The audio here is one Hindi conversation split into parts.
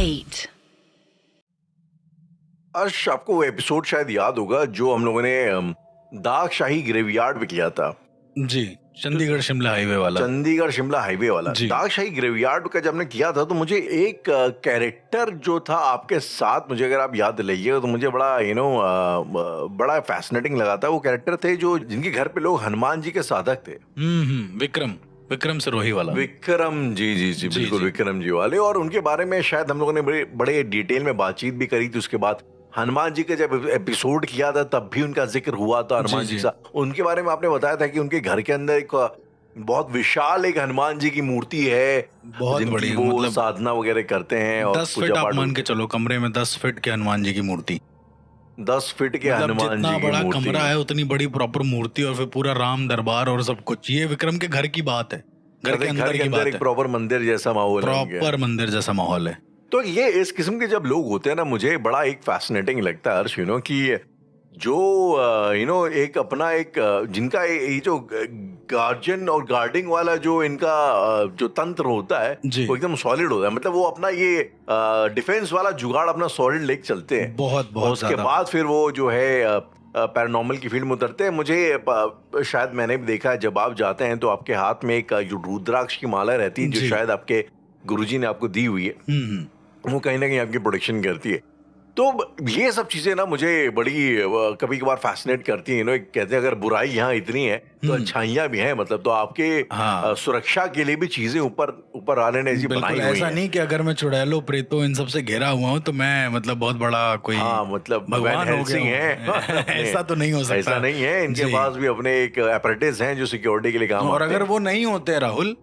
8. अर्श, आपको वो एपिसोड शायद याद होगा जो हम लोगों ने दाग शाही ग्रेवयार्ड पे किया था। जी, चंडीगढ़ शिमला हाईवे वाला। चंडीगढ़ शिमला हाईवे वाला जी। दाग शाही ग्रेवयार्ड का जब हमने किया था तो मुझे एक कैरेक्टर जो था आपके साथ, मुझे अगर आप याद दिलाइएगा तो मुझे बड़ा बड़ा फैसिनेटिंग लगा था। वो कैरेक्टर थे जो जिनके घर पे लोग हनुमान जी के साधक थे। विक्रम सिरोही वाला। विक्रम जी जी जी, जी, बिल्कुल जी। विक्रम जी वाले। और उनके बारे में शायद हम लोगों ने बड़े बड़े डिटेल में बातचीत भी करी थी। उसके बाद हनुमान जी का जब एपिसोड किया था तब भी उनका जिक्र हुआ था हनुमान जी जी। का। उनके बारे में आपने बताया था कि उनके घर के अंदर एक बहुत विशाल एक हनुमान जी की मूर्ति है, बहुत जिनकी बड़ी, वो मतलब साधना वगैरह करते हैं और 10 फीट पूजा आप पाठ। मान के चलो, कमरे में 10 फीट के हनुमान जी की मूर्ति। 10 फीट के मतलब हनुमान जितना जी की बड़ा मूर्ति। कमरा है उतनी बड़ी प्रॉपर मूर्ति, और फिर पूरा राम दरबार और सब कुछ। ये विक्रम के घर की बात है, घर के अंदर की बात एक है। प्रॉपर मंदिर जैसा माहौल है उनके। प्रॉपर मंदिर जैसा माहौल है। तो ये इस किस्म के जब लोग होते हैं ना, मुझे बड़ा एक फैसिनेटिंग लगता है हर्ष, कि जो एक अपना एक जिनका ये जो गार्जियन और गार्डिंग वाला जो इनका जो तंत्र होता है जी। वो एकदम सॉलिड होता है। मतलब वो अपना ये डिफेंस वाला जुगाड़ अपना सॉलिड लेके चलते हैं। बहुत और उसके ज्यादा। बाद फिर वो जो है पैरानॉर्मल की फील्ड में उतरते हैं। मुझे शायद मैंने भी देखा है, जब आप जाते हैं तो आपके हाथ में एक जो रुद्राक्ष की माला रहती है जो जी। शायद आपके गुरुजी ने आपको दी हुई है, वो कहीं ना कहीं आपकी प्रोटेक्शन करती है। तो ये सब चीजें ना मुझे बड़ी कभी कभार फैसिनेट करती हैं। कहते हैं अगर बुराई यहाँ इतनी है तो अच्छाइयाँ भी हैं। मतलब तो आपके हाँ। सुरक्षा के लिए भी चीजें ऊपर ऊपर वाले ने ऐसी बनाई बिल्कुल हुई ऐसा हैं। नहीं कि अगर मैं चुड़ैलों प्रेतों इन सब से घिरा हुआ हूँ तो मैं मतलब बहुत बड़ा कोई हाँ, मतलब भगवान वैन हो हेल्सिंग गया है। हूँ। ऐसा तो नहीं हो सकता। ऐसा नहीं है। इनके जी। पास भी अपने एक अपरेटिस हैं जो सिक्योरिटी के लिए काम और आते अगर हैं। वो नहीं होते राहुल,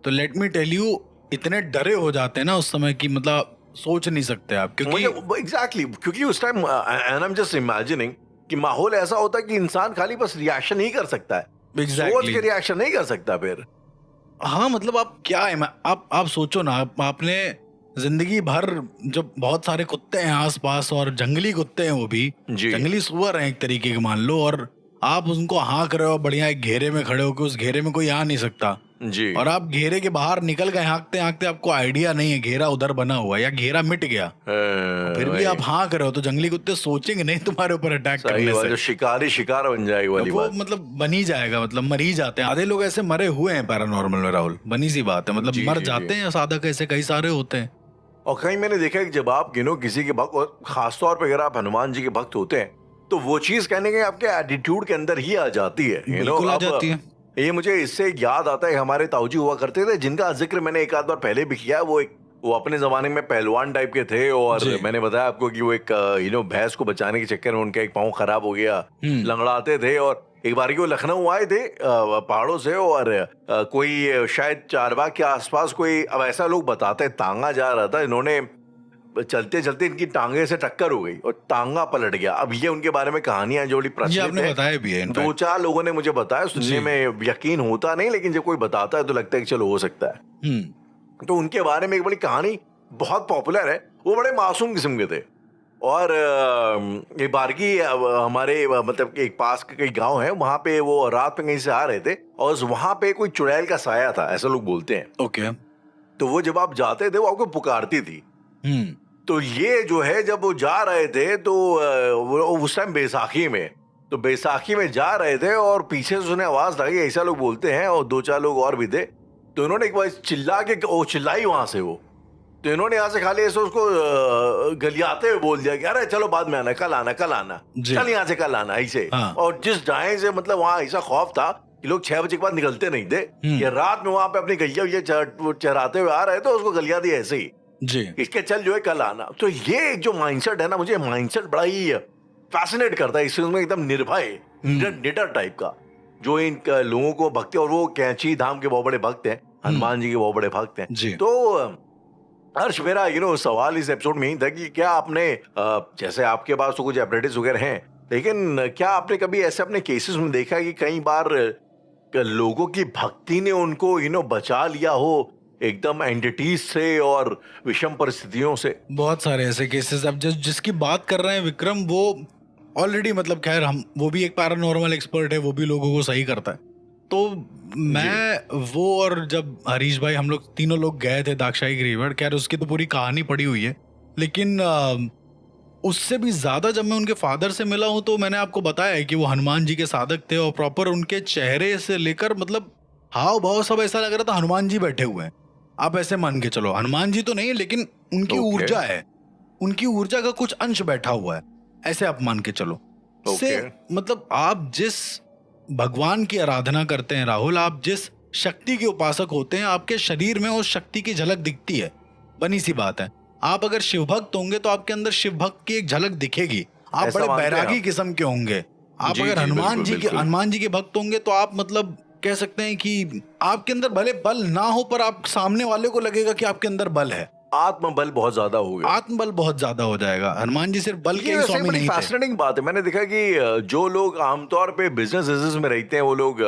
तो लेट मी टेल यू, इतने डरे हो जाते हैं ना उस समय की, मतलब सोच नहीं सकते आप। क्योंकि एग्जैक्टली, क्योंकि उस time and I am just imagining कि माहौल ऐसा होता है कि इंसान खाली बस रिएक्शन ही कर सकता है, सोच के रिएक्शन नहीं कर सकता फिर। हाँ, मतलब आप क्या है, आप सोचो ना, आपने जिंदगी भर जब बहुत सारे कुत्ते हैं आसपास, और जंगली कुत्ते हैं वो भी, जी। जंगली सुअर हैं एक तरीके के मान लो, और आप उनको हाँक रहे हो बढ़िया एक घेरे में खड़े हो कि उस घेरे में कोई आ नहीं सकता। जी। और आप घेरे के बाहर निकल गए हाँकते हाँकते, आपको आइडिया नहीं है घेरा उधर बना हुआ है या घेरा मिट गया, फिर भी आप हाँक रहे हो, तो जंगली कुत्ते सोचेंगे नहीं तुम्हारे ऊपर अटैक करने से। जो शिकार बन जाएगी वाली वो बात। मतलब बन ही जाएगा, मतलब मर ही जाते हैं। आधे लोग ऐसे मरे हुए हैं पैरानॉर्मल में राहुल, बनी सी बात है। मतलब जी, मर जी, जाते हैं साधक, ऐसे कई सारे होते हैं। और कहीं मैंने देखा है कि जब आप किसी के भक्त, और खासतौर पे अगर आप हनुमान जी के भक्त होते हैं, तो वो चीज कहने के आपके एटीट्यूड के अंदर ही आ जाती है। बिल्कुल आ जाती है। ये मुझे इससे याद आता है, हमारे ताऊजी हुआ करते थे जिनका जिक्र मैंने एक आध बार पहले भी किया। वो अपने जमाने में पहलवान टाइप के थे, और जी। मैंने बताया आपको कि वो एक भैंस को बचाने के चक्कर में उनका एक पाँव खराब हो गया, लंगड़ाते थे। और एक बार वो लखनऊ आए थे पहाड़ों से, और कोई शायद चारबाग के आसपास कोई, अब ऐसा लोग बताते हैं, तांगा जा रहा था, इन्होंने चलते चलते इनकी टांगे से टक्कर हो गई और टांगा पलट गया। अब ये उनके बारे में कहानियां जो बड़ी ये प्रचलित आपने है, बताया भी है in fact। 2-4 लोगों ने मुझे बताया, सुनने जी। में यकीन होता नहीं, लेकिन जब कोई बताता है तो लगता है कि चलो हो सकता है। तो उनके बारे में एक बड़ी कहानी बहुत पॉपुलर है। वो बड़े मासूम किस्म के थे, और एक बार की हमारे मतलब एक पास का कई गांव है, वहां पे वो रात में कहीं से आ रहे थे, और वहां पे कोई चुड़ैल का साया था, ऐसा लोग बोलते हैं। ओके। तो वो जब आप जाते थे वो आपको पुकारती थी। तो ये जो है जब वो जा रहे थे तो वो उस टाइम बैसाखी में जा रहे थे, और पीछे से उन्हें आवाज लगी, ऐसा लोग बोलते हैं, और 2-4 लोग और भी थे। तो इन्होंने एक बार चिल्लाई वहां से वो, तो इन्होंने यहाँ से खाली ऐसे उसको गलियाते हुए बोल दिया कि अरे चलो बाद में आना, कल आना चल यहाँ से कल आना, ऐसे। हाँ। और जिस डाय से मतलब वहां ऐसा खौफ था कि लोग 6 बजे के बाद निकलते नहीं थे, कि रात में वहां पे अपनी गैया चराते हुए आ रहे थे, उसको गलिया दिया ऐसे ही जी। इसके चल जो है कल आना। तो ये जो माइंडसेट है ना, मुझे माइंडसेट बड़ा ही फैसिनेट करता है। इसमें एकदम निर्भय निडर टाइप का, जो इन लोगों को भक्ति, और वो कैंची धाम के बहुत बड़े भक्त हैं, हनुमान जी के बहुत बड़े भक्त हैं जी। तो हर्ष, मेरा सवाल इस एपिसोड में ही था कि क्या आपने जैसे आपके पास तो कुछ एपरेटिस वगैरह हैं, लेकिन क्या आपने कभी ऐसे अपने केसेस में देखा है कि कई बार लोगों की भक्ति ने उनको बचा लिया हो एकदम एंटिटीज से और विषम परिस्थितियों से? बहुत सारे ऐसे केसेस। अब जिसकी बात कर रहे हैं विक्रम, वो ऑलरेडी मतलब खैर हम वो भी एक पैरानॉर्मल एक्सपर्ट है, वो भी लोगों को सही करता है। तो मैं वो, और जब हरीश भाई हम लोग तीनों लोग गए थे दाक्षाई ग्रेवयार्ड, खैर उसकी तो पूरी कहानी पड़ी हुई है, लेकिन उससे भी ज्यादा जब मैं उनके फादर से मिला हूं तो मैंने आपको बताया है कि वो हनुमान जी के साधक थे और प्रॉपर उनके चेहरे से लेकर मतलब हाव भाव सब ऐसा लग रहा था हनुमान जी बैठे हुए हैं। आप ऐसे मान के चलो, हनुमान जी तो नहीं लेकिन उनकी Okay. ऊर्जा है, उनकी ऊर्जा का कुछ अंश बैठा हुआ है, ऐसे आप मान के चलो। से मतलब आप जिस भगवान की आराधना करते हैं राहुल, आप जिस शक्ति के उपासक होते हैं, आपके शरीर में उस शक्ति की झलक दिखती है। बनी सी बात है, आप अगर शिव भक्त होंगे तो आपके अंदर शिव भक्त की एक झलक दिखेगी। आप ऐसा बड़े मानते हैं बैरागी आप? किस्म के होंगे। आप जी, अगर जी, हनुमान जी के बिल्कुल। हनुमान जी के भक्त होंगे तो आप मतलब कह सकते हैं कि आपके अंदर भले बल ना हो पर आप सामने वाले को लगेगा कि आपके अंदर बल है। आत्मबल बहुत ज्यादा हो गया। आत्मबल बहुत ज्यादा हो जाएगा। हनुमान जी सिर्फ बल के ये ही वैसे स्वामी बड़ी नहीं थे। फैसिनेटिंग बात है। मैंने देखा कि जो लोग आमतौर पे बिजनेस में रहते हैं वो लोग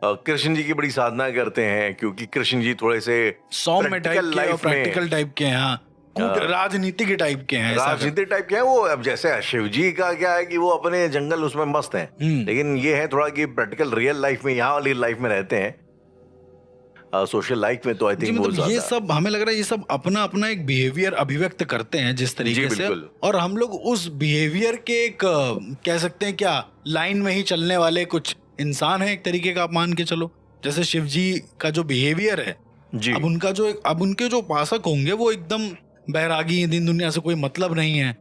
कृष्ण जी की बड़ी साधना करते हैं, क्योंकि कृष्ण जी थोड़े से सौम्य टाइप प्रैक्टिकल के और लाइफ में, प्रैक्टिकल टाइप के हैं। हाँ, राजनीति के टाइप के हैं। ऐसा राजनीति टाइप के हैं वो। अब जैसे शिव जी का क्या है कि वो अपने जंगल उसमें मस्त हैं, लेकिन ये है थोड़ा कि प्रैक्टिकल रियल लाइफ में, यहाँ वाली लाइफ में रहते हैं, सोशल लाइफ में तो आई जी, थिंक बहुत मतलब ये ज्यादा। सब हमें लग रहा है ये सब अपना अपना एक बिहेवियर अभिव्यक्त करते हैं जिस तरीके से, बिल्कुल। और हम लोग उस बिहेवियर के एक कह सकते हैं क्या लाइन में ही चलने वाले कुछ इंसान है एक तरीके का। आप मान के चलो जैसे शिव जी का जो बिहेवियर है, जी। अब उनके जो उपासक होंगे वो एकदम बैरागी हैं, दिन दुनिया से कोई मतलब नहीं है।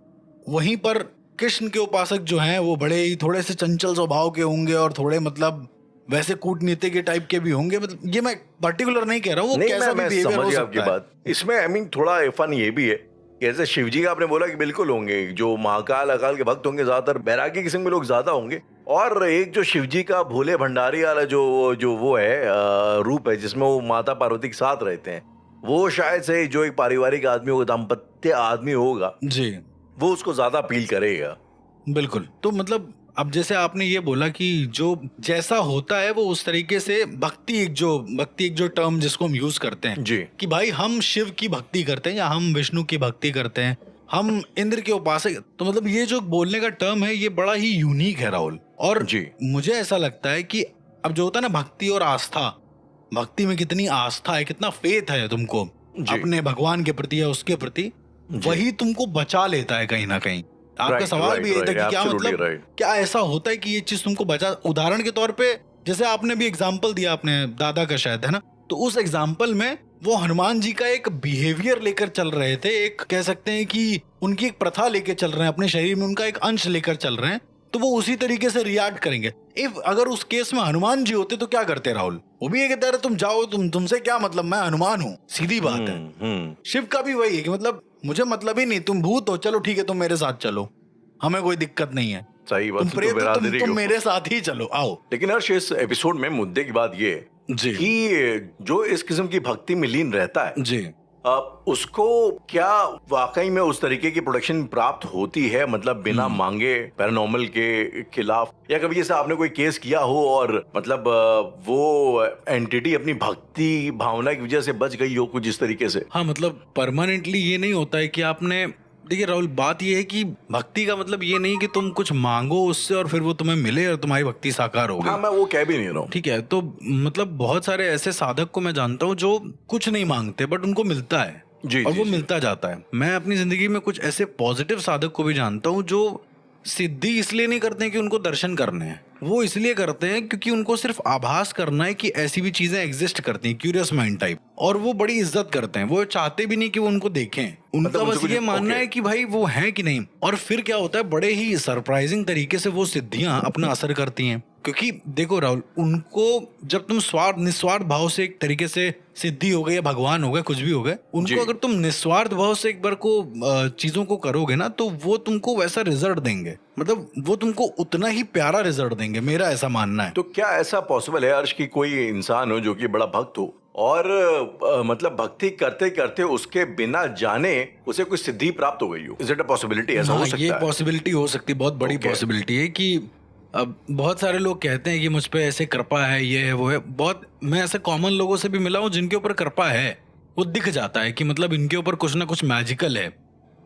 वहीं पर कृष्ण के उपासक जो हैं वो बड़े ही थोड़े से चंचल स्वभाव के होंगे और थोड़े मतलब वैसे कूटनीति के टाइप के भी होंगे। मतलब ये मैं पर्टिकुलर नहीं कह रहा हूँ, वो नहीं, कैसा भी मैं बिहेवियर हो समझ गया आपकी सकता है। बात। इसमें आई मीन थोड़ा फन ये भी है कि जैसे शिव जी का आपने बोला कि बिल्कुल होंगे, जो महाकाल अकाल के भक्त होंगे ज्यादातर बैरागी किस्म के लोग ज्यादा होंगे। और एक जो शिव जी का भोले भंडारी वाला जो वो है रूप है जिसमें वो माता पार्वती के साथ रहते हैं, वो शायद से जो एक पारिवारिक आदमी होगा, दाम्पत्य आदमी होगा जी वो उसको ज्यादा अपील करेगा। बिल्कुल। तो मतलब अब जैसे आपने ये बोला कि जो जैसा होता है वो उस तरीके से भक्ति एक जो टर्म जिसको हम यूज करते हैं जी। कि भाई हम शिव की भक्ति करते हैं या हम विष्णु की भक्ति करते हैं, हम इंद्र के उपासक। तो मतलब ये जो बोलने का टर्म है ये बड़ा ही यूनिक है राहुल। और जी। मुझे ऐसा लगता है कि अब जो होता है ना भक्ति और आस्था, भक्ति में कितनी आस्था है, कितना फेथ है तुमको अपने भगवान के प्रति या उसके प्रति, वही तुमको बचा लेता है कहीं ना कहीं। आपका सवाल भी यही था कि क्या मतलब क्या ऐसा होता है कि ये चीज तुमको बचा। उदाहरण के तौर पे जैसे आपने भी एग्जांपल दिया अपने दादा का शायद, है ना, तो उस एग्जांपल में वो हनुमान जी का एक बिहेवियर लेकर चल रहे थे, एक कह सकते हैं कि उनकी एक प्रथा लेकर चल रहे हैं, अपने शरीर में उनका एक अंश लेकर चल रहे हैं, तो वो उसी तरीके से रिएक्ट करेंगे। इफ अगर उस केस में हनुमान जी होते तो क्या करते राहुल? वो भी ये कहते हैं तुम जाओ, तुमसे क्या मतलब, मैं हनुमान हूँ, सीधी बात है। शिव का भी वही है कि मतलब मुझे मतलब ही नहीं, तुम भूत हो, चलो ठीक है तुम मेरे साथ चलो, हमें कोई दिक्कत नहीं है। सही बात। तुम प्रेत हो, तुम मेरे साथ ही चलो, आओ। लेकिन हर्ष इस एपिसोड में मुद्दे की बात ये है जी कि जो इस किस्म की भक्ति में लीन रहता है जी, उसको क्या वाकई में उस तरीके की प्रोटेक्शन प्राप्त होती है, मतलब बिना मांगे पैरानॉर्मल के खिलाफ, या कभी जैसे आपने कोई केस किया हो और मतलब वो एंटिटी अपनी भक्ति भावना की वजह से बच गई हो कुछ इस तरीके से? हाँ, मतलब परमानेंटली ये नहीं होता है कि आपने, देखिए राहुल बात ये है कि भक्ति का मतलब ये नहीं कि तुम कुछ मांगो उससे और फिर वो तुम्हें मिले और तुम्हारी भक्ति साकार हो गई। हाँ, मैं वो कह भी नहीं रहा हूँ। ठीक है, तो मतलब बहुत सारे ऐसे साधक को मैं जानता हूँ जो कुछ नहीं मांगते बट उनको मिलता है जी, और जी, वो जी। मिलता जाता है। मैं अपनी जिंदगी में कुछ ऐसे पॉजिटिव साधक को भी जानता हूँ जो सिद्धि इसलिए नहीं करते हैं कि उनको दर्शन करने हैं, वो इसलिए करते हैं क्योंकि उनको सिर्फ आभास करना है कि ऐसी भी चीजें एग्जिस्ट करती हैं, क्यूरियस माइंड टाइप, और वो बड़ी इज्जत करते हैं। वो चाहते भी नहीं कि वो उनको देखें, उनका मतलब बस ये मानना है कि भाई वो है कि नहीं। और फिर क्या होता है, बड़े ही सरप्राइजिंग तरीके से वो सिद्धियां अपना असर करती हैं। क्योंकि देखो राहुल, उनको जब तुम निस्वार्थ भाव से एक तरीके से सिद्धि हो गई या भगवान हो गए, कुछ भी हो गए, उनको अगर तुम निस्वार्थ भाव से एक बार को चीजों को करोगे ना, तो वो तुमको वैसा रिजल्ट देंगे, मतलब वो तुमको उतना ही प्यारा रिजल्ट देंगे, मेरा ऐसा मानना है। तो क्या ऐसा पॉसिबल है अर्श कि कोई इंसान हो जो कि बड़ा भक्त हो और मतलब भक्ति करते करते उसके बिना जाने उसे कोई सिद्धि प्राप्त हो गई हो? Is it a possibility? ऐसा हो सकता है? ये पॉसिबिलिटी हो सकती है, बहुत बड़ी पॉसिबिलिटी है कि अब बहुत सारे लोग कहते हैं कि मुझ पे ऐसे कृपा है, ये है वो है। बहुत मैं ऐसे कॉमन लोगों से भी मिला हूँ जिनके ऊपर कृपा है, वो दिख जाता है कि मतलब इनके ऊपर कुछ ना कुछ मैजिकल है।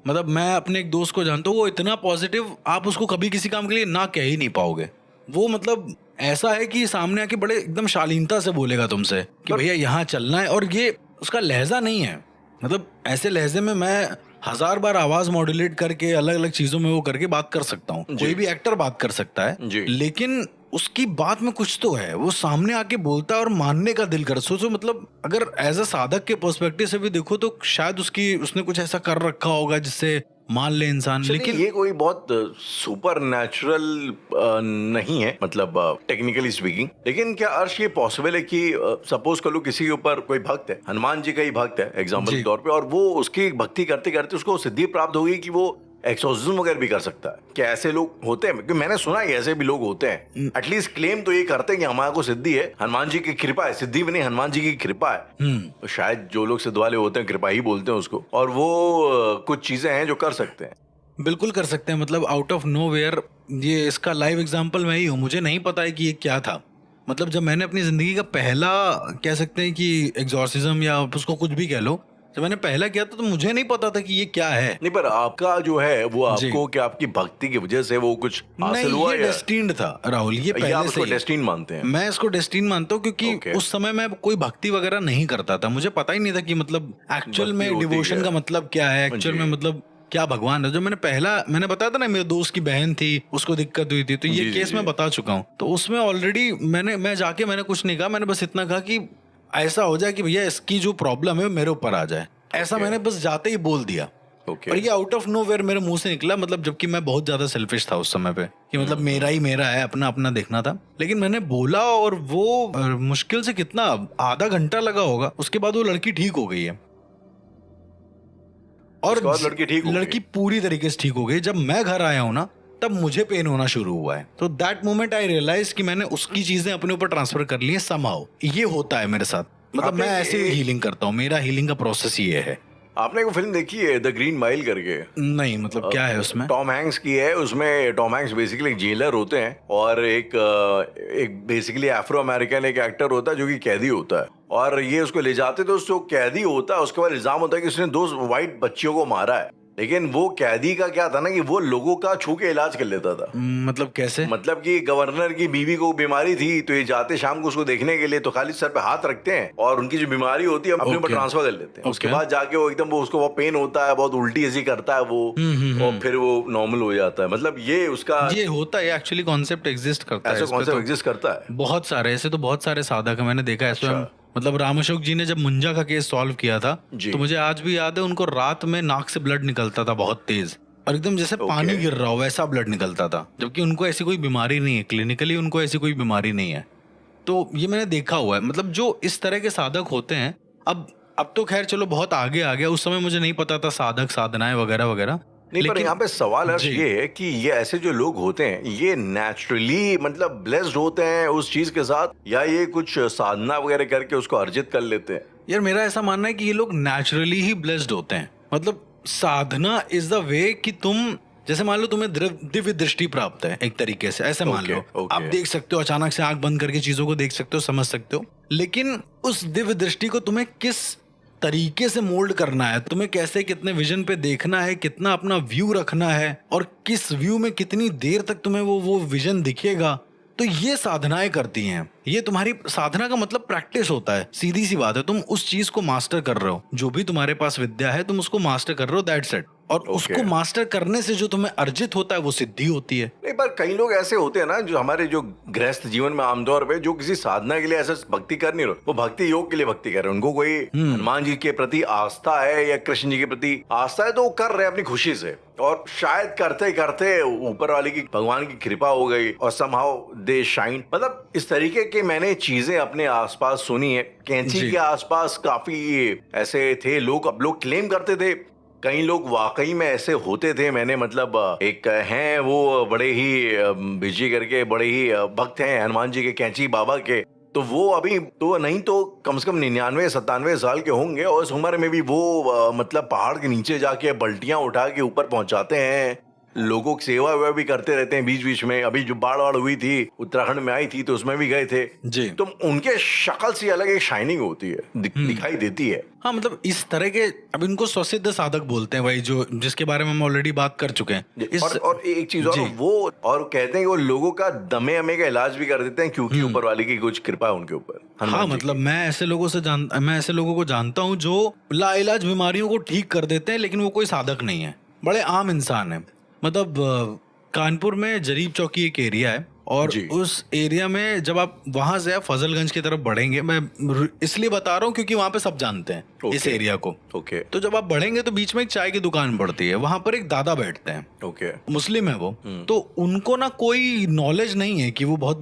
मतलब मैं अपने एक दोस्त को जानता हूँ, वो इतना पॉजिटिव, आप उसको कभी किसी काम के लिए ना कह ही नहीं पाओगे। वो मतलब ऐसा है कि सामने आके बड़े एकदम शालीनता से बोलेगा तुमसे कि भैया यहाँ चलना है, और ये उसका लहजा नहीं है, मतलब ऐसे लहजे में मैं 1000 बार आवाज मॉड्यूलेट करके अलग अलग चीजों में वो करके बात कर सकता हूँ, कोई भी एक्टर बात कर सकता है, जी। लेकिन उसकी बात में कुछ तो है, वो सामने आके बोलता है और मानने का दिल कर। सोचो मतलब अगर एज अ साधक के पर्सपेक्टिव से भी देखो तो शायद उसने कुछ ऐसा कर रखा होगा जिससे मान ले इंसान। लेकिन ये कोई बहुत सुपर नेचुरल नहीं है, मतलब टेक्निकली स्पीकिंग। लेकिन क्या अर्श ये पॉसिबल है कि सपोज कर लो किसी के ऊपर कोई भक्त है, हनुमान जी का ही भक्त है एग्जाम्पल के तौर पे, और वो उसकी भक्ति करते करते उसको सिद्धि प्राप्त होगी कि वो एक्सोर्सिज्म वगैरह भी कर सकता है? क्या ऐसे लोग होते हैं? क्योंकि मैंने सुना है ऐसे भी लोग होते हैं, एटलीस्ट क्लेम तो ये करते हैं कि हमारे को सिद्धि है, हनुमान जी की कृपा है। सिद्धि भी नहीं, हनुमान जी की कृपा है। तो शायद जो लोग सिद्ध वाले होते हैं कृपा ही बोलते हैं उसको, और वो कुछ चीजें हैं जो कर सकते हैं। बिल्कुल कर सकते हैं, मतलब आउट ऑफ नोवेयर। ये इसका लाइव एग्जांपल मैं ही हूँ, मुझे नहीं पता है कि ये क्या था। मतलब जब मैंने अपनी जिंदगी का पहला, कह सकते हैं कि एग्जॉर्सिज्म या उसको कुछ भी कह लो, जब मैंने पहला किया था तो मुझे नहीं पता था कि ये क्या है। नहीं, पर आपका जो है वो जी। आपको क्या आपकी भक्ति की वजह से वो कुछ हासिल नहीं, हुआ ये या डेस्टिन्ड था राहुल, ये या पहले आप से उसको ही है। डेस्टिन मानते हैं? मैं इसको डेस्टिन मानता हूँ क्योंकि Okay. उस समय मैं कोई भक्ति वगैरह नहीं करता था, मुझे पता ही नहीं था कि मतलब एक्चुअल भक्ति में होती डिवोशन क्या का है? मतलब क्या है, एक्चुअल जी। में मतलब क्या भगवान है। जो मैंने बताया था ना, मेरे दोस्त की बहन थी, उसको दिक्कत हुई थी, तो ये जी, केस जी, मैं जी। बता चुका हूँ। तो उसमें ऑलरेडी मैंने कुछ नहीं कहा, मैंने बस इतना कहा कि ऐसा हो जाए कि भैया इसकी जो प्रॉब्लम है मेरे ऊपर आ जाए, ऐसा Okay. मैंने बस जाते ही बोल दिया। ओके। और ये आउट ऑफ नोवेयर मेरे मुंह से निकला, मतलब जबकि मैं बहुत ज्यादा सेल्फिश था उस समय पे कि मतलब मेरा ही मेरा है, अपना अपना देखना था। लेकिन मैंने बोला और वो मुश्किल से कितना आधा घंटा लगा होगा, उसके बाद वो लड़की ठीक हो गई है। और उसके बाद लड़की ठीक हो गई? लड़की पूरी तरीके से ठीक हो गई। जब मैं घर आया हूं ना, तब मुझे पेन होना शुरू हुआ है। तो दैट मोमेंट आई रियलाइज कि मैंने उसकी चीजें अपने ऊपर ट्रांसफर कर ली है समहाउ। ये होता है मेरे साथ, मतलब आपने मैं ऐसे ही हीलिंग करता हूँ, मेरा हीलिंग का प्रोसेस ये है। आपने एक फिल्म देखी है द ग्रीन माइल करके? नहीं, मतलब क्या है उसमें? टॉम हैंक्स की है। उसमें टॉम हैंक्स बेसिकली एक जेलर होते हैं, और एक बेसिकली अफ्रो अमेरिकन एक एक्टर होता है जो कि कैदी होता है, और ये उसको ले जाते तो जो कैदी होता है उसके बाद इल्जाम होता है कि उसने 2 वाइट बच्चियों को मारा है। लेकिन वो कैदी का क्या था ना कि वो लोगों का छू के इलाज कर लेता था। मतलब कैसे? मतलब कि गवर्नर की बीवी को बीमारी थी, तो ये जाते शाम को उसको देखने के लिए, तो खाली सर पे हाथ रखते हैं और उनकी जो बीमारी होती है अपने ऊपर Okay. ट्रांसफर कर लेते हैं। उसके Okay. बाद जाके वो एकदम उसको बहुत पेन होता है, बहुत उल्टी ऐसी करता है वो, और फिर वो नॉर्मल हो जाता है। मतलब ये उसका ये होता है एक्चुअली, कॉन्सेप्ट एग्जिस्ट करता है ऐसा इस पे कॉन्सेप्ट तो। एग्जिस्ट करता है। बहुत सारे ऐसे तो बहुत सारे साधक हैं, मैंने देखा है अच्छा। स्वयं। मतलब राम अशोक जी ने जब मुंजा का केस सॉल्व किया था, जी। तो मुझे आज भी याद है, उनको रात में नाक से ब्लड निकलता था बहुत तेज, और एकदम जैसे पानी गिर रहा हो वैसा ब्लड निकलता था, जबकि उनको ऐसी कोई बीमारी नहीं है, क्लिनिकली उनको ऐसी कोई बीमारी नहीं है। तो ये मैंने देखा हुआ है। मतलब जो इस तरह के साधक होते हैं, अब तो खैर चलो बहुत आगे आ गया, उस समय मुझे नहीं पता था साधक साधनाएं वगैरह वगैरह। नहीं, पर यहाँ पे सवाल अर्श जी। ये है कि ये ऐसे जो लोग होते हैं ये नेचुरली मतलब ब्लेस्ड होते हैं उस चीज के साथ, या ये कुछ साधना वगैरह करके उसको अर्जित कर लेते हैं? यार मेरा ऐसा मानना है कि ये लोग नेचुरली ही ब्लेस्ड होते हैं। मतलब साधना इज द वे कि तुम, जैसे मान लो तुम्हें दिव्य दृष्टि प्राप्त है एक तरीके से, ऐसे मान लो आप देख सकते हो, अचानक से आंख बंद करके चीजों को देख सकते हो, समझ सकते हो। लेकिन उस दिव्य दृष्टि को तुम्हें किस तरीके से मोल्ड करना है, तुम्हें कैसे कितने विजन पे देखना है, कितना अपना व्यू रखना है, और किस व्यू में कितनी देर तक तुम्हें वो विजन दिखेगा, तो ये साधनाएं करती हैं। ये तुम्हारी साधना का मतलब प्रैक्टिस होता है, सीधी सी बात है। तुम उस चीज को मास्टर कर रहे हो, जो भी तुम्हारे पास विद्या है तुम उसको मास्टर कर रहे हो, दैट्स इट। और उसको मास्टर करने से जो तुम्हें अर्जित होता है वो सिद्धि होती है। नहीं, पर कई लोग ऐसे होते हैं ना जो हमारे जो गृहस्थ जीवन में आमतौर पे जो किसी साधना के लिए ऐसा भक्ति कर नहीं रहे, वो भक्ति योग के लिए भक्ति कर रहे हैं। उनको कोई हनुमान जी के प्रति आस्था है या कृष्ण जी के प्रति आस्था है, तो वो कर रहे हैं अपनी खुशी से, और शायद करते करते ऊपर वाले की भगवान की कृपा हो गई और समहाउ दे शाइन। मतलब इस तरीके के मैंने चीजें अपने आसपास सुनी है। कैंची के आसपास काफी ऐसे थे लोग, अब लोग क्लेम करते थे, कई लोग वाकई में ऐसे होते थे। मैंने मतलब एक हैं वो बड़े ही बिजी करके बड़े ही भक्त हैं हनुमान जी के, कैंची बाबा के। तो वो अभी तो नहीं तो कम से कम 99-97 साल के होंगे, और इस उम्र में भी वो मतलब पहाड़ के नीचे जाके बल्टियां उठा के ऊपर पहुंचाते हैं, लोगों की सेवा वेवा भी करते रहते हैं बीच बीच में। अभी जो बाढ़ वाड़ हुई थी उत्तराखंड में आई थी तो उसमें भी गए थे जी। तो उनके शक्ल से अलग एक शाइनिंग होती है, दिखाई देती है। हाँ मतलब इस तरह के, अब इनको स्वसिद्ध साधक बोलते हैं वही जो जिसके बारे में हम ऑलरेडी बात कर चुके हैं। और एक चीज और, वो और कहते हैं कि वो लोगों का दमे अमे का इलाज भी कर देते हैं क्योंकि ऊपर वाले की कुछ कृपा है उनके ऊपर। हाँ मतलब मैं ऐसे लोगों को जानता हूँ जो लाइलाज बीमारियों को ठीक कर देते हैं, लेकिन वो कोई साधक नहीं है, बड़े आम इंसान है। मतलब कानपुर में जरीब चौकी एक एरिया है और उस एरिया में जब आप वहां से फजलगंज की तरफ बढ़ेंगे, मैं इसलिए बता रहा हूँ क्योंकि वहां पे सब जानते हैं इस एरिया को। तो जब आप बढ़ेंगे तो बीच में एक चाय की दुकान पड़ती है, वहां पर एक दादा बैठते हैं। मुस्लिम है वो। तो उनको ना कोई नॉलेज नहीं है कि वो बहुत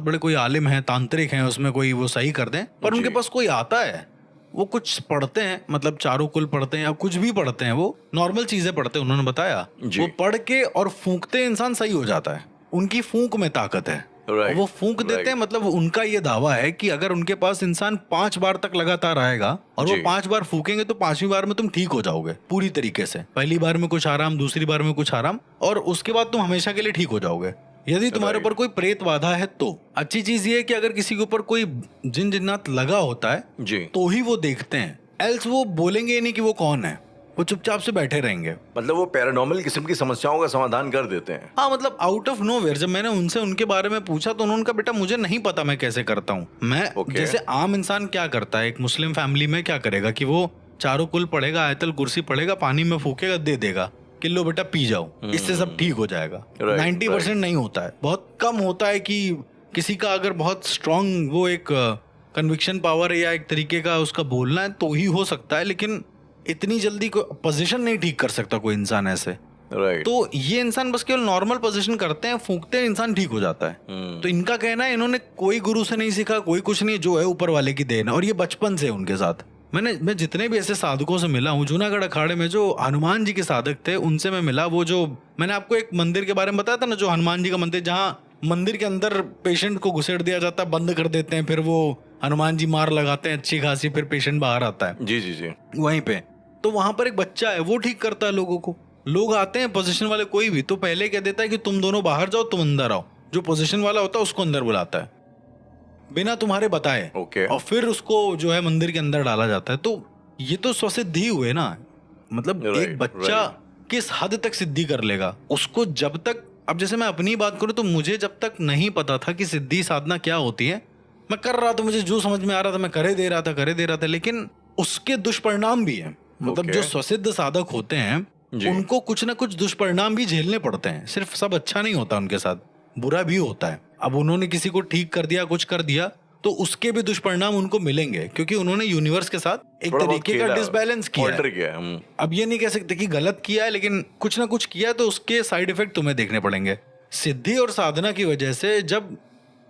बड़े कोई आलिम हैं, तांत्रिक हैं, उसमें कोई वो सही कर दें, पर उनके पास कोई आता है, वो कुछ पढ़ते हैं, मतलब चारों कुल पढ़ते हैं या कुछ भी पढ़ते हैं, वो नॉर्मल चीजें पढ़ते हैं, उन्होंने बताया। वो पढ़ के और फूंकते इंसान सही हो जाता है, उनकी फूंक में ताकत है। वो फूंक देते हैं, मतलब उनका ये दावा है कि अगर उनके पास इंसान 5 बार तक लगातार आएगा और वो 5 बार फूकेंगे तो 5वीं बार में तुम ठीक हो जाओगे पूरी तरीके से। पहली बार में कुछ आराम, दूसरी बार में कुछ आराम, और उसके बाद तुम हमेशा के लिए ठीक हो जाओगे। यदि तुम्हारे ऊपर कोई प्रेत बाधा है तो अच्छी चीज ये है कि अगर किसी के ऊपर कोई जिन जिन्नात लगा होता है तो ही वो देखते हैं, एल्स वो बोलेंगे नहीं कि वो कौन है, वो चुपचाप से बैठे रहेंगे। मतलब वो पैरानॉर्मल किस्म की समस्याओं का समाधान कर देते हैं। हाँ मतलब आउट ऑफ नोवेयर जब मैंने उनसे उनके बारे में पूछा तो उन्होंने कहा बेटा मुझे नहीं पता मैं कैसे करता हूँ। मैं जैसे आम इंसान क्या करता है, एक मुस्लिम फैमिली में क्या करेगा कि वो चारों कुल पढ़ेगा, आयतल कुर्सी पढ़ेगा, पानी में फूकेगा, दे देगा कि लो बेटा पी जाओ, इससे सब ठीक हो जाएगा। 90% नहीं होता है, बहुत कम होता है कि किसी का अगर बहुत स्ट्रांग वो एक कन्विक्शन पावर है या एक तरीके का उसका बोलना है तो ही हो सकता है, लेकिन इतनी जल्दी कोई पोजीशन नहीं ठीक कर सकता कोई इंसान ऐसे। तो ये इंसान बस केवल नॉर्मल पोजीशन करते हैं, फूंकते हैं, इंसान ठीक हो जाता है। तो इनका कहना है इन्होंने कोई गुरु से नहीं सीखा, कोई कुछ नहीं, जो है ऊपर वाले की देन है, और ये बचपन से उनके साथ। मैं जितने भी ऐसे साधकों से मिला हूँ, जूनागढ़ अखाड़े में जो हनुमान जी के साधक थे उनसे मैं मिला। वो जो मैंने आपको एक मंदिर के बारे में बताया था ना, जो हनुमान जी का मंदिर, जहाँ मंदिर के अंदर पेशेंट को घुसेड़ दिया जाता है, बंद कर देते हैं, फिर वो हनुमान जी मार लगाते हैं अच्छी खासी, फिर पेशेंट बाहर आता है। जी वहीं पे तो वहां पर एक बच्चा है, वो ठीक करता है लोगों को। लोग आते हैं पोजीशन वाले कोई भी, तो पहले कह देता है कि तुम दोनों बाहर जाओ, तुम अंदर आओ। जो पोजीशन वाला होता है उसको अंदर बुलाता है बिना तुम्हारे बताए। और फिर उसको जो है मंदिर के अंदर डाला जाता है। तो ये तो स्वसिद्धि हुए ना, मतलब एक बच्चा किस हद तक सिद्धि कर लेगा उसको, जब तक, अब जैसे मैं अपनी बात करूं तो मुझे जब तक नहीं पता था कि सिद्धि साधना क्या होती है, मैं कर रहा था, मुझे जो समझ में आ रहा था मैं करे दे रहा था, लेकिन उसके दुष्परिणाम भी है। मतलब जो स्वसिद्ध साधक होते हैं उनको कुछ ना कुछ दुष्परिणाम भी झेलने पड़ते हैं, सिर्फ सब अच्छा नहीं होता उनके साथ, बुरा भी होता है। अब उन्होंने किसी को ठीक कर दिया, कुछ कर दिया, तो उसके भी दुष्परिणाम उनको मिलेंगे, क्योंकि उन्होंने यूनिवर्स के साथ एक तरीके का डिसबैलेंस किया है। अब ये नहीं कह सकते कि गलत किया है, लेकिन कुछ ना कुछ किया, तो उसके साइड इफेक्ट तुम्हें देखने पड़ेंगे। सिद्धि और साधना की वजह से जब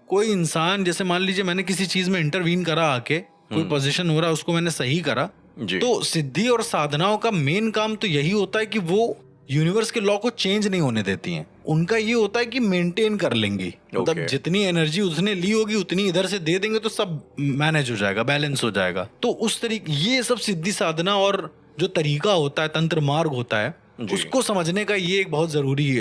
कोई इंसान, जैसे मान लीजिए मैंने किसी चीज में इंटरवीन करा, आके कोई पोजीशन हो रहा है उसको मैंने सही करा, तो सिद्धि और साधनाओं का मेन काम तो यही होता है कि वो यूनिवर्स के लॉ को चेंज नहीं होने देती हैं। उनका ये होता है कि मेंटेन कर लेंगी, मतलब जितनी एनर्जी उसने ली होगी उतनी इधर से दे देंगे तो सब मैनेज हो जाएगा, बैलेंस हो जाएगा। तो उस तरीके ये सब सिद्धि साधना और जो तरीका होता है, तंत्र मार्ग होता है, उसको समझने का ये एक बहुत जरूरी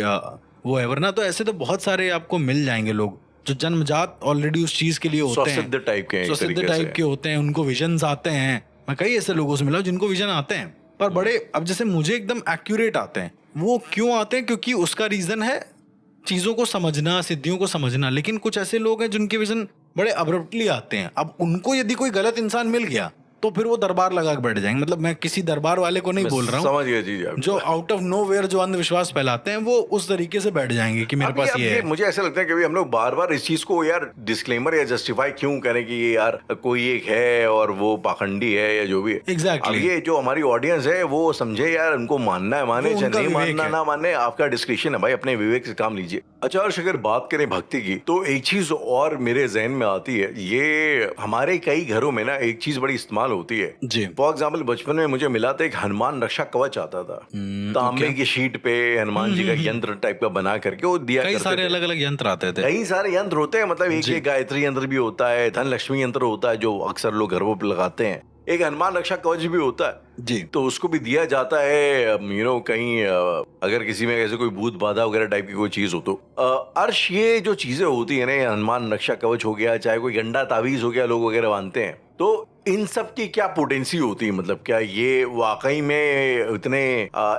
वो है। वरना तो ऐसे तो बहुत सारे आपको मिल जाएंगे लोग जो जन्मजात ऑलरेडी उस चीज के लिए होते हैं, स्वसिद्ध टाइप के होते हैं, उनको विजन्स आते हैं। मैं कई ऐसे लोगों से मिला जिनको विजन आते हैं, पर बड़े, अब जैसे मुझे एकदम एक्यूरेट आते हैं। वो क्यों आते हैं? क्योंकि उसका रीजन है चीजों को समझना, सिद्धियों को समझना। लेकिन कुछ ऐसे लोग हैं जिनके विजन बड़े अब्रप्टली आते हैं। अब उनको यदि कोई गलत इंसान मिल गया तो फिर वो दरबार लगा के बैठ जाएंगे। मतलब मैं किसी दरबार वाले को नहीं बोल रहा हूँ, समझ गया जी। जो आउट ऑफ नोवेयर जो अंधविश्वास फैलाते हैं वो उस तरीके से बैठ जाएंगे कि मेरे पास ये है। मुझे ऐसा लगता है कि हम लोग बार बार इस चीज को यार डिस्क्लेमर या जस्टिफाई क्यों करें कि ये यार कोई एक है और वो पाखंडी है या जो भी है। एग्जैक्टली। ये जो हमारी ऑडियंस है वो समझे यार, उनको मानना है माने, चाहे नहीं मानना ना माने, आपका डिस्क्रिप्शन है भाई, अपने विवेक से काम लीजिए। अच्छा, और अगर बात करें भक्ति की तो एक चीज और मेरे जहन में आती है, ये हमारे कई घरों में ना एक चीज बड़ी इस्तेमाल होती है जी। फॉर एग्जाम्पल बचपन में मुझे मिला था एक हनुमान रक्षा कवच आता था, तांबे की शीट पे हनुमान जी का यंत्र टाइप का बना करके वो दिया करते थे। कई सारे अलग अलग यंत्र आते थे, कई सारे यंत्र होते हैं। मतलब एक गायत्री यंत्र भी होता है, धन लक्ष्मी यंत्र होता है जो अक्सर लोग घरों पर लगाते हैं। एक हनुमान रक्षा कवच भी होता है जी। तो उसको भी दिया जाता है कहीं अगर किसी में ऐसे कोई भूत बाधा वगैरह टाइप की कोई चीज हो तो अर्श ये जो चीजें होती है ना, ये हनुमान रक्षा कवच हो गया, चाहे कोई गंडा तावीज हो गया, लोग वगैरह बांधते हैं, तो इन सब की क्या पोटेंसी होती है? मतलब क्या ये वाकई में इतने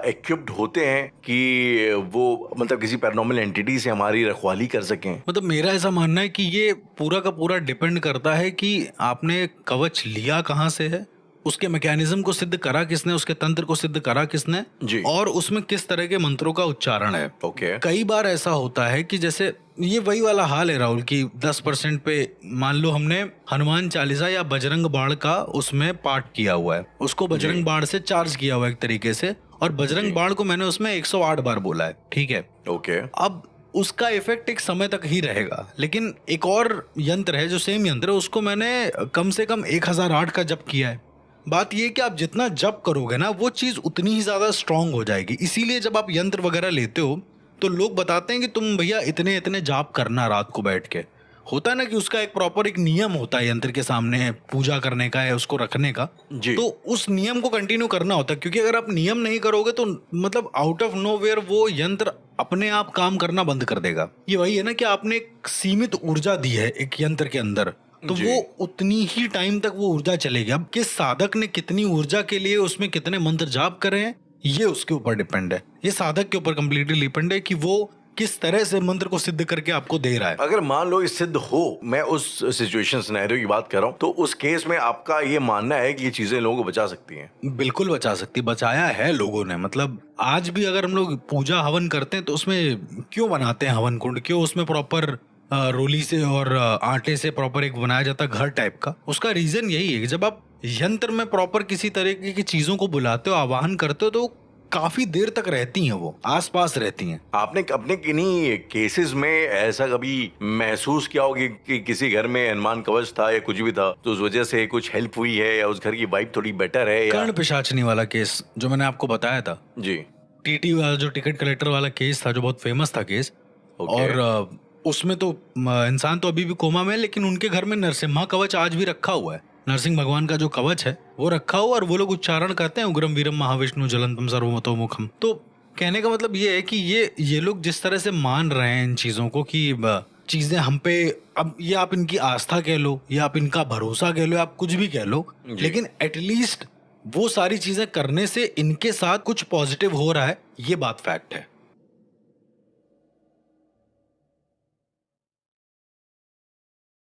इक्विप्ड होते हैं कि वो मतलब किसी पैरानॉर्मल एंटिटी से हमारी रखवाली कर सकें? मतलब मेरा ऐसा मानना है कि ये पूरा का पूरा डिपेंड करता है कि आपने कवच लिया कहाँ से है, उसके मैकेनिज्म को सिद्ध करा किसने, उसके तंत्र को सिद्ध करा किसने, जी। और उसमें किस तरह के मंत्रों का उच्चारण है। ओके। कई बार ऐसा होता है कि जैसे ये वही वाला हाल है राहुल कि 10% पे मान लो हमने हनुमान चालीसा या बजरंग बाण का उसमें पाठ किया हुआ है, उसको बजरंग बाण से चार्ज किया हुआ है एक तरीके से, और बजरंग बाण को मैंने उसमें 108 बार बोला है, ठीक है। ओके। अब उसका इफेक्ट एक समय तक ही रहेगा, लेकिन एक और यंत्र है जो सेम यंत्र है, उसको मैंने कम से कम 1008 का जप किया है। बात ये कि आप जितना जप करोगे ना वो चीज उतनी ही ज्यादा स्ट्रांग हो जाएगी। इसीलिए जब आप यंत्र वगैरह लेते हो तो लोग बताते हैं कि तुम भैया इतने इतने जाप करना रात को बैठ के। होता है ना कि उसका एक प्रॉपर एक नियम होता है यंत्र के सामने पूजा करने का है, उसको रखने का जी। तो उस नियम को कंटिन्यू करना होता है, क्योंकि अगर आप नियम नहीं करोगे तो मतलब आउट ऑफ नोवेयर वो यंत्र अपने आप काम करना बंद कर देगा। ये वही है ना कि आपने एक सीमित ऊर्जा दी है एक यंत्र के अंदर, तो वो उतनी ही टाइम तक वो ऊर्जा चलेगी। अब किस साधक ने कितनी ऊर्जा के लिए उसमें कितने मंत्र जाप करे हैं ये उसके ऊपर डिपेंड है, ये साधक के ऊपर कंप्लीटली डिपेंड है कि वो किस तरह से मंत्र को सिद्ध करके आपको दे रहा है। अगर मान लो ये सिद्ध हो, मैं उस सिचुएशन सिनेरियो की बात कर रहा हूँ, तो उस केस में आपका ये मानना है कि ये चीजें लोगों को बचा सकती हैं? बिल्कुल बचा सकती, बचाया है लोगों ने। मतलब आज भी अगर हम लोग पूजा हवन करते हैं तो उसमें क्यों बनाते हैं हवन कुंड, क्यों उसमें प्रॉपर रोली से और आटे से प्रॉपर एक बनाया जाता है घर टाइप का, उसका रीजन यही है कि जब आप यंत्र में प्रॉपर किसी तरीके की चीजों को बुलाते हो, आवाहन करते हो, तो काफी देर तक रहती हैं, वो आसपास रहती हैं। आपने अपने किन्हीं केसेस में ऐसा कभी महसूस किया होगा कि किसी घर में हनुमान कवच था या कुछ भी था तो उस वजह से कुछ हेल्प हुई है या उस घर की वाइब थोड़ी बेटर है? या कर्ण पिशाचनी वाला केस जो मैंने आपको बताया था, जी, टीटी वाला जो टिकट कलेक्टर वाला केस था जो बहुत फेमस था केस, और उसमें तो इंसान तो अभी भी कोमा में है, लेकिन उनके घर में नरसिम्हा कवच आज भी रखा हुआ है। नरसिंह भगवान का जो कवच है वो रखा हुआ, और वो लोग उच्चारण करते हैं उग्रम वीरम महाविष्णु जलंतम सर्वतोमुखम। तो कहने का मतलब ये है कि ये लोग जिस तरह से मान रहे हैं इन चीजों को कि चीजें हम पे, अब ये आप इनकी आस्था कह लो या आप इनका भरोसा कह लो, आप कुछ भी कह लो, लेकिन एटलीस्ट वो सारी चीजें करने से इनके साथ कुछ पॉजिटिव हो रहा है, ये बात फैक्ट है।